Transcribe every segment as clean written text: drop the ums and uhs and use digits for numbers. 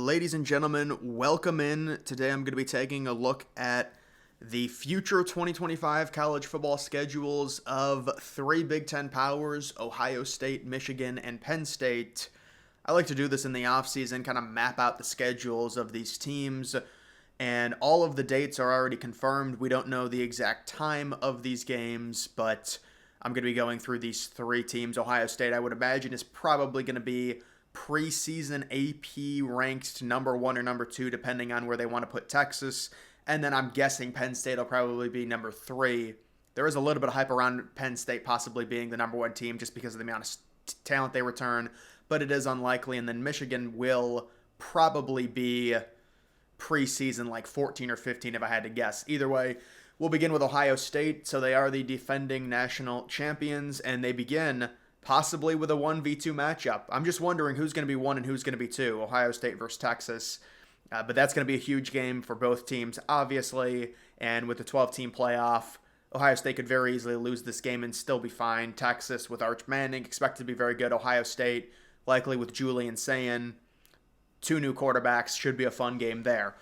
Ladies and gentlemen, welcome in. Today I'm going to be taking a look at the future 2025 college football schedules of three Big Ten powers, Ohio State, Michigan, and Penn State. I like to do this in the offseason, kind of map out the schedules of these teams, and all of the dates are already confirmed. We don't know the exact time of these games, but I'm going to be going through these three teams. Ohio State, I would imagine, is probably going to be preseason AP ranked number 1 or number 2, depending on where they want to put Texas. And then I'm guessing Penn State will probably be number 3. There is a little bit of hype around Penn State possibly being the number 1 team just because of the amount of talent they return, but it is unlikely. And then Michigan will probably be preseason like 14 or 15 if I had to guess. Either way, we'll begin with Ohio State. So they are the defending national champions, and they begin possibly with a 1v2 matchup. I'm just wondering who's going to be 1 and who's going to be 2, Ohio State versus Texas. But that's going to be a huge game for both teams, obviously. And with the 12-team playoff, Ohio State could very easily lose this game and still be fine. Texas, with Arch Manning, expected to be very good. Ohio State, likely with Julian Sayin. 2 new quarterbacks, should be a fun game there.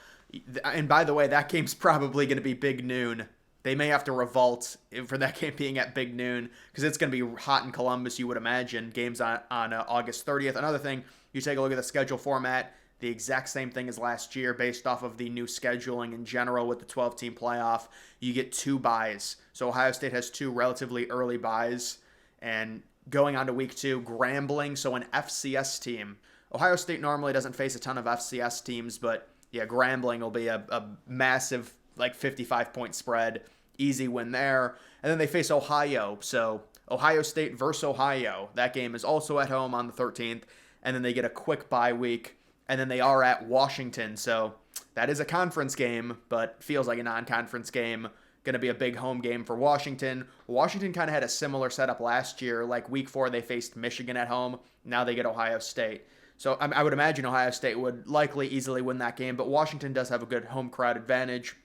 And by the way, that game's probably going to be big noon. They may have to revolt for that game being at big noon because it's going to be hot in Columbus, you would imagine. Games on August 30th. Another thing, you take a look at the schedule format, the exact same thing as last year based off of the new scheduling in general with the 12-team playoff. You get 2 byes. So Ohio State has 2 relatively early byes. And going on to week 2, Grambling, so an FCS team. Ohio State normally doesn't face a ton of FCS teams, but yeah, Grambling will be a massive, like 55-point spread, easy win there. And then they face Ohio, so Ohio State versus Ohio. That game is also at home on the 13th, and then they get a quick bye week, and then they are at Washington. So that is a conference game, but feels like a non-conference game. Going to be a big home game for Washington. Washington kind of had a similar setup last year. Like week 4, they faced Michigan at home. Now they get Ohio State. So I would imagine Ohio State would likely easily win that game, but Washington does have a good home crowd advantage.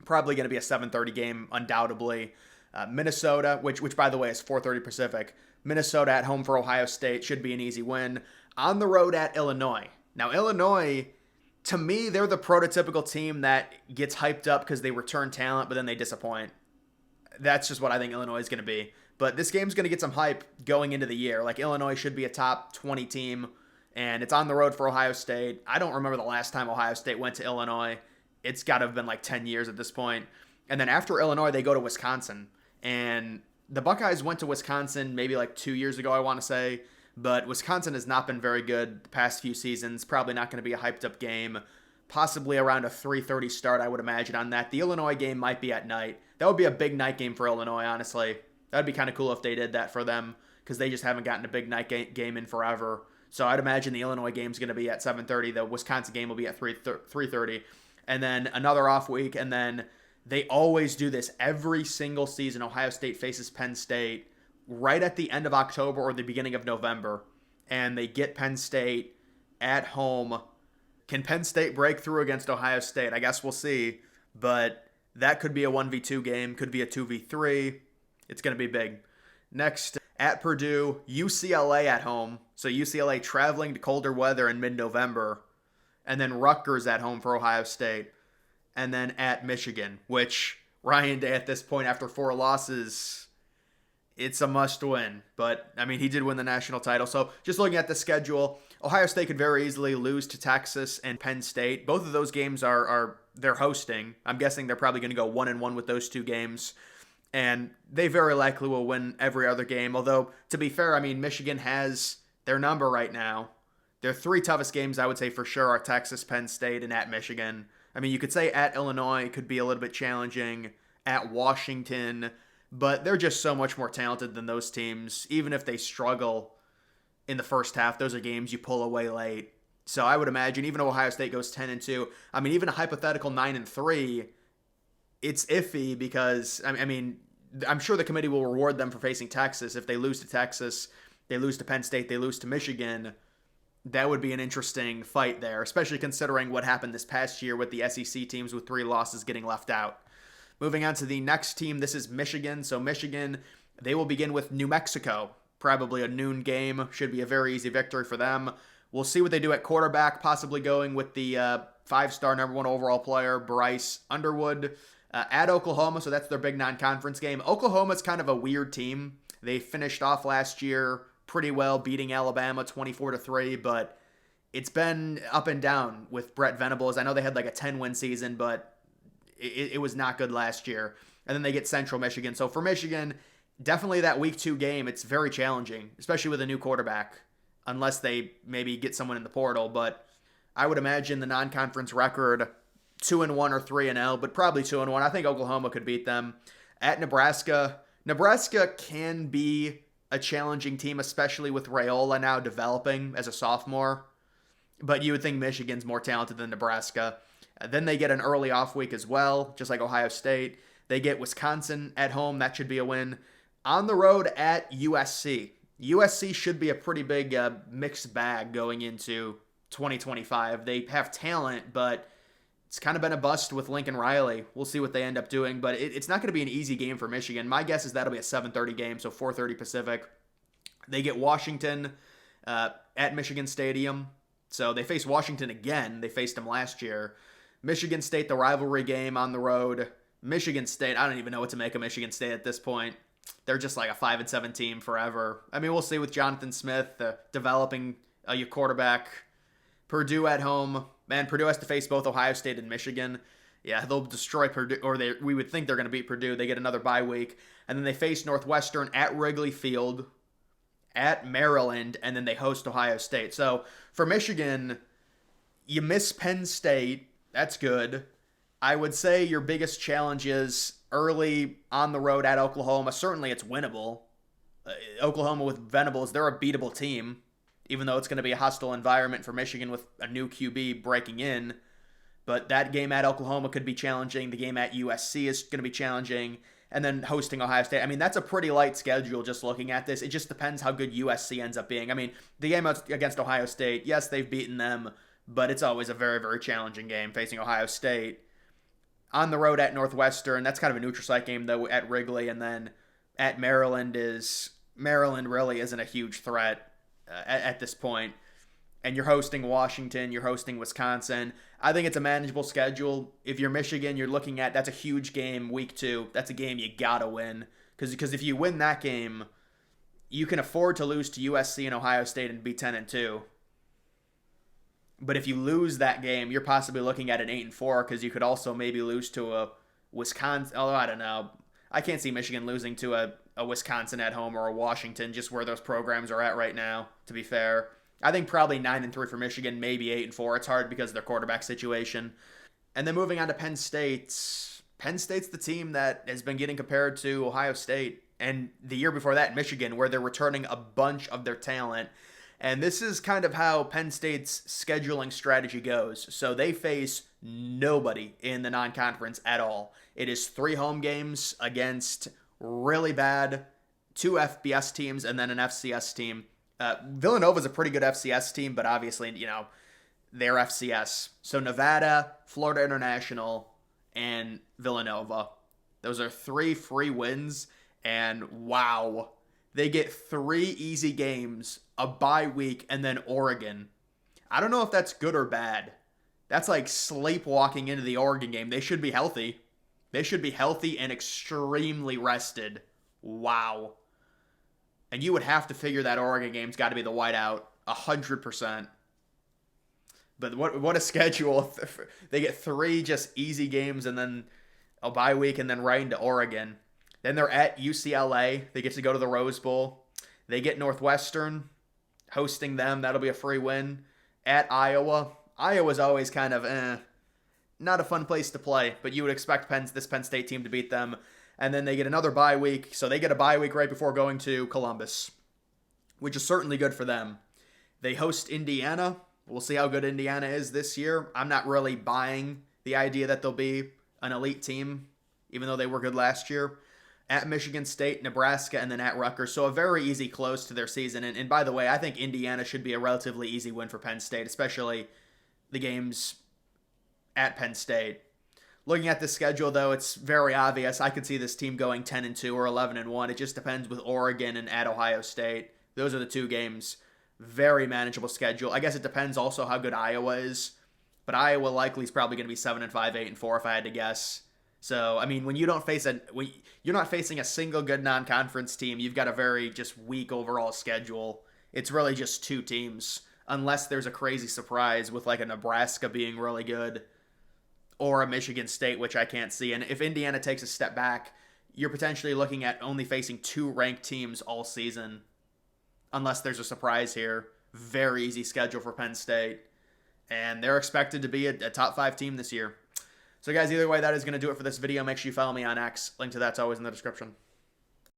Probably going to be a 7:30 game, undoubtedly. Minnesota, which by the way is 4:30 Pacific. Minnesota at home for Ohio State should be an easy win. On the road at Illinois. Now, Illinois, to me, they're the prototypical team that gets hyped up because they return talent, but then they disappoint. That's just what I think Illinois is going to be. But this game's going to get some hype going into the year. Like, Illinois should be a top 20 team, and it's on the road for Ohio State. I don't remember the last time Ohio State went to Illinois. It's got to have been like 10 years at this point. And then after Illinois, they go to Wisconsin. And the Buckeyes went to Wisconsin maybe like 2 years ago, I want to say. But Wisconsin has not been very good the past few seasons. Probably not going to be a hyped up game. Possibly around a 3:30 start, I would imagine, on that. The Illinois game might be at night. That would be a big night game for Illinois, honestly. That would be kind of cool if they did that for them because they just haven't gotten a big night game in forever. So I'd imagine the Illinois game's going to be at 7:30. The Wisconsin game will be at 3:30. And then another off week, and then they always do this every single season. Ohio State faces Penn State right at the end of October or the beginning of November, and they get Penn State at home. Can Penn State break through against Ohio State? I guess we'll see, but that could be a 1v2 game, could be a 2v3. It's going to be big. Next, at Purdue, UCLA at home. So UCLA traveling to colder weather in mid-November. And then Rutgers at home for Ohio State. And then at Michigan, which Ryan Day at this point, after 4 losses, it's a must win. But, I mean, he did win the national title. So just looking at the schedule, Ohio State could very easily lose to Texas and Penn State. Both of those games they're hosting. I'm guessing they're probably going to go 1-1 with those 2 games. And they very likely will win every other game. Although, to be fair, I mean, Michigan has their number right now. Their 3 toughest games, I would say for sure, are Texas, Penn State, and at Michigan. I mean, you could say at Illinois could be a little bit challenging, at Washington, but they're just so much more talented than those teams. Even if they struggle in the first half, those are games you pull away late. So I would imagine, even though Ohio State goes 10-2, I mean, even a hypothetical 9-3, it's iffy because, I mean, I'm sure the committee will reward them for facing Texas. If they lose to Texas, they lose to Penn State, they lose to Michigan, that would be an interesting fight there, especially considering what happened this past year with the SEC teams with 3 losses getting left out. Moving on to the next team, this is Michigan. So Michigan, they will begin with New Mexico. Probably a noon game. Should be a very easy victory for them. We'll see what they do at quarterback, possibly going with the 5-star number 1 overall player, Bryce Underwood, at Oklahoma. So that's their big non-conference game. Oklahoma's kind of a weird team. They finished off last year pretty well, beating Alabama 24-3, but it's been up and down with Brett Venables. I know they had like a 10-win season, but it was not good last year. And then they get Central Michigan. So for Michigan, definitely that week 2 game, it's very challenging, especially with a new quarterback, unless they maybe get someone in the portal. But I would imagine the non-conference record 2-1 or 3-0, but probably 2-1. I think Oklahoma could beat them. At Nebraska, Nebraska can be a challenging team, especially with Raiola now developing as a sophomore. But you would think Michigan's more talented than Nebraska. Then they get an early off week as well, just like Ohio State. They get Wisconsin at home. That should be a win. On the road at USC. USC should be a pretty big mixed bag going into 2025. They have talent, but it's kind of been a bust with Lincoln Riley. We'll see what they end up doing, but it's not going to be an easy game for Michigan. My guess is that'll be a 7:30 game, so 4:30 Pacific. They get Washington at Michigan Stadium. So they face Washington again. They faced them last year. Michigan State, the rivalry game on the road. Michigan State, I don't even know what to make of Michigan State at this point. They're just like a 5-7 team forever. I mean, we'll see with Jonathan Smith developing your quarterback. Purdue at home. Man, Purdue has to face both Ohio State and Michigan. Yeah, they'll destroy Purdue, or we would think they're going to beat Purdue. They get another bye week. And then they face Northwestern at Wrigley Field, at Maryland, and then they host Ohio State. So for Michigan, you miss Penn State. That's good. I would say your biggest challenge is early on the road at Oklahoma. Certainly it's winnable. Oklahoma with Venables, they're a beatable team, even though it's going to be a hostile environment for Michigan with a new QB breaking in. But that game at Oklahoma could be challenging. The game at USC is going to be challenging. And then hosting Ohio State. I mean, that's a pretty light schedule just looking at this. It just depends how good USC ends up being. I mean, the game against Ohio State, yes, they've beaten them, but it's always a very, very challenging game facing Ohio State. On the road at Northwestern, that's kind of a neutral site game, though, at Wrigley. And then at Maryland really isn't a huge threat at this point. And you're hosting Washington, you're hosting Wisconsin. I think it's a manageable schedule. If you're Michigan, you're looking at, that's a huge game, week 2. That's a game you gotta win. Because if you win that game, you can afford to lose to USC and Ohio State and be 10-2. But if you lose that game, you're possibly looking at an 8-4, because you could also maybe lose to a Wisconsin. Although, I don't know. I can't see Michigan losing to a Wisconsin at home or a Washington, just where those programs are at right now, to be fair. I think probably 9-3 for Michigan, maybe 8-4. It's hard because of their quarterback situation. And then moving on to Penn State. Penn State's the team that has been getting compared to Ohio State, and the year before that, Michigan, where they're returning a bunch of their talent. And this is kind of how Penn State's scheduling strategy goes. So they face nobody in the non-conference at all. It is 3 home games against really bad 2 FBS teams and then an FCS team. Villanova's a pretty good FCS team, but obviously, they're FCS. So Nevada, Florida International, and Villanova. Those are 3 free wins, and wow. They get 3 easy games, a bye week, and then Oregon. I don't know if that's good or bad. That's like sleepwalking into the Oregon game. They should be healthy. They should be healthy and extremely rested. Wow. And you would have to figure that Oregon game's got to be the whiteout, 100%. But what a schedule. They get 3 just easy games and then a bye week and then right into Oregon. Then they're at UCLA. They get to go to the Rose Bowl. They get Northwestern hosting them. That'll be a free win. At Iowa. Iowa's always kind of not a fun place to play, but you would expect this Penn State team to beat them. And then they get another bye week. So they get a bye week right before going to Columbus, which is certainly good for them. They host Indiana. We'll see how good Indiana is this year. I'm not really buying the idea that they'll be an elite team, even though they were good last year. At Michigan State, Nebraska, and then at Rutgers. So a very easy close to their season. And by the way, I think Indiana should be a relatively easy win for Penn State, especially the games at Penn State. Looking at the schedule, though, it's very obvious. I could see this team going 10-2 or 11-1. It just depends with Oregon and at Ohio State. Those are the 2 games Very manageable schedule. I guess it depends also how good Iowa is, but Iowa likely is probably going to be 7-5, 8-4 if I had to guess. So I mean, when you're not facing a single good non-conference team, you've got a very just weak overall schedule. It's really just two teams, unless there's a crazy surprise with like a Nebraska being really good or a Michigan State, which I can't see. And if Indiana takes a step back, you're potentially looking at only facing two ranked teams all season, unless there's a surprise here. Very easy schedule for Penn State, and they're expected to be a top 5 team this year. So guys, either way, that is going to do it for this video. Make sure you follow me on X. Link to that's always in the description.